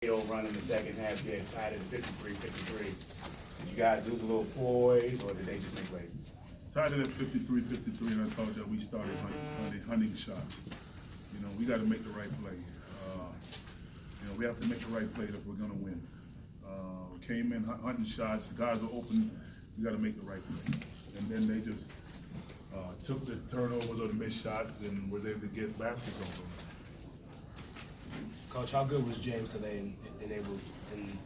run in the second half, you had tied at 53-53. Did you guys lose a little poise, or did they just make plays? Tied it at 53-53, and I thought that we started hunting shots. You know, we got to make the right play. We have to make the right play if we're going to win. We came in hunting shots. The guys were open. We got to make the right play. And then they just took the turnovers or the missed shots and was able to get baskets on them. Coach, how good was James today in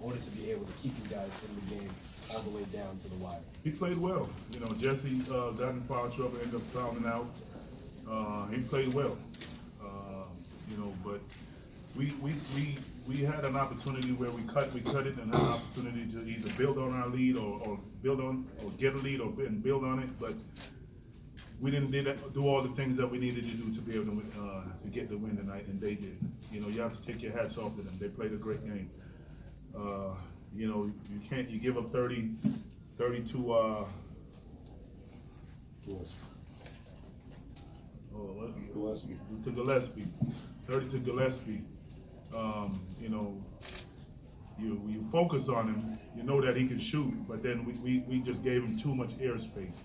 order to be able to keep you guys in the game all the way down to the wire? He played well. You know, Jesse got in foul trouble, ended up fouling out. He played well. But we had an opportunity where we cut it and had an opportunity to either build on our lead or get a lead and build on it. But we didn't do all the things that we needed to do to be able to get the win tonight, and they did. You know, you have to take your hats off to them. They played a great game. You give up 30 to Gillespie. 30 to Gillespie. You focus on him, you know that he can shoot, but then we just gave him too much airspace,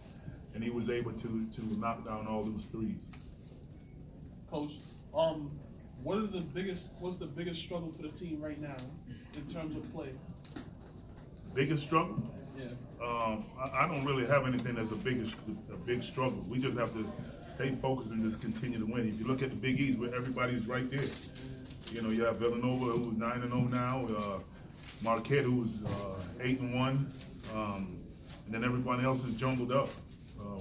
and he was able to knock down all those threes. Coach, what's the biggest struggle for the team right now in terms of play? Biggest struggle? Yeah. I don't really have anything that's a big struggle. We just have to stay focused and just continue to win. If you look at the Big East, where everybody's right there. You know, you have Villanova, who's 9-0 now, Marquette, who's 8-1, and then everybody else is jumbled up.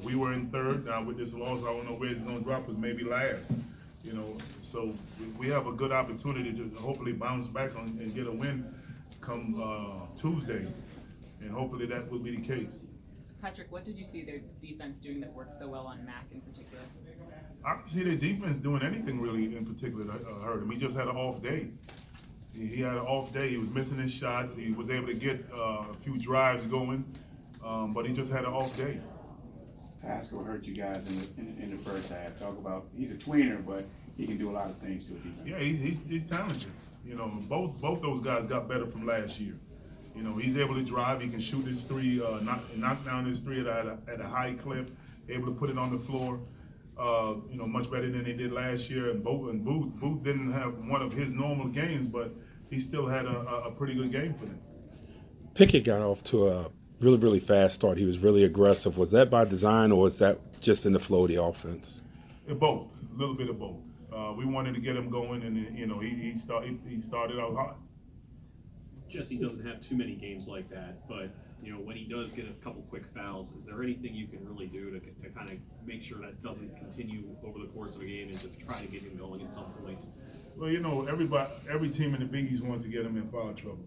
We were in third. Now with this loss, I don't know where it's going to drop us. Maybe last. You know, so we have a good opportunity to hopefully bounce back and get a win come Tuesday, and hopefully that will be the case. Patrick, what did you see their defense doing that worked so well on Mac in particular? I didn't see their defense doing anything really in particular that hurt him. He just had an off day. He had an off day. He was missing his shots. He was able to get a few drives going, but he just had an off day. Pascal hurt you guys in the first half. Talk about, he's a tweener, but he can do a lot of things to a defense. Yeah, he's talented. You know, both those guys got better from last year. You know, he's able to drive. He can shoot his three, knock down his three at a high clip. Able to put it on the floor. Much better than he did last year. And Booth didn't have one of his normal games, but he still had a pretty good game for them. Pickett got off to a really, really fast start. He was really aggressive. Was that by design, or was that just in the flow of the offense? Both, a little bit of both. We wanted to get him going, and he started out hot. Jesse doesn't have too many games like that, but when he does get a couple quick fouls, is there anything you can really do to kind of make sure that doesn't continue over the course of a game and to try to get him going at some point? Well, every team in the Big East wants to get him in foul trouble,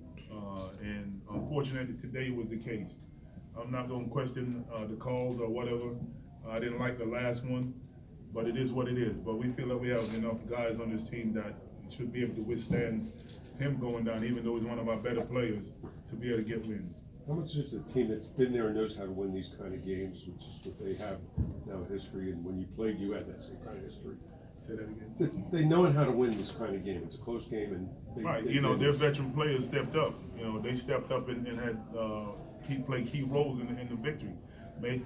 and unfortunately today was the case. I'm not going to question the calls or whatever. I didn't like the last one, but it is what it is. But we feel that we have enough guys on this team that should be able to withstand him going down, even though he's one of our better players, to be able to get wins. How much is a team that's been there and knows how to win these kind of games, which is what they have now history, and when you played, you had that same kind of history. Say that again. They know how to win this kind of game. It's a close game, and their veteran players stepped up. They stepped up and had key roles in the victory. Made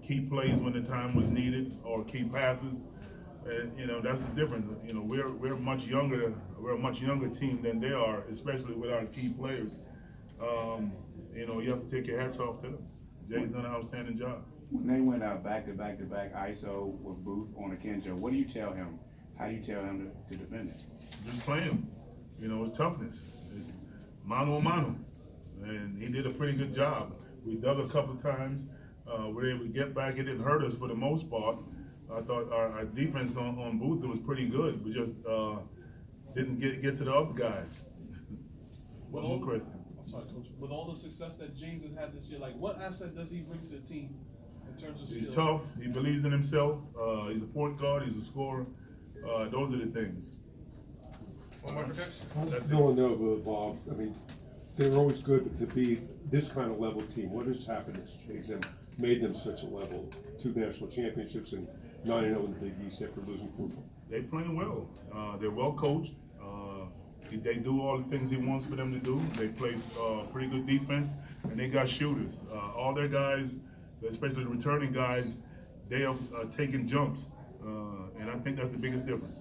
key plays when the time was needed, or key passes. And that's the difference. We're a much younger team than they are, especially with our key players. You have to take your hats off to them. Jay's done an outstanding job. When they went out back to back ISO with Booth on a Kenjo, what do you tell him? How do you tell him to defend it? Just play him. It's toughness. It's mano a mano. And he did a pretty good job. We dug a couple of times. We were able to get back. It didn't hurt us for the most part. I thought our defense on Booth was pretty good. We just didn't get to the other guys. Sorry, Coach. With all the success that James has had this year, what asset does he bring to the team in terms of skill? He's tough. He believes in himself. He's a point guard. He's a scorer. Those are the things. One more protection. That's Villanova, Bob. I mean, they were always good, but to be this kind of level team, what has happened that's changed them, made them such a level? 2 national championships and 9-0 in the Big East after losing 4. They're playing well. They're well coached. They do all the things he wants for them to do. They play pretty good defense, and they got shooters. All their guys, especially the returning guys, they are taking jumps, and I think that's the biggest difference.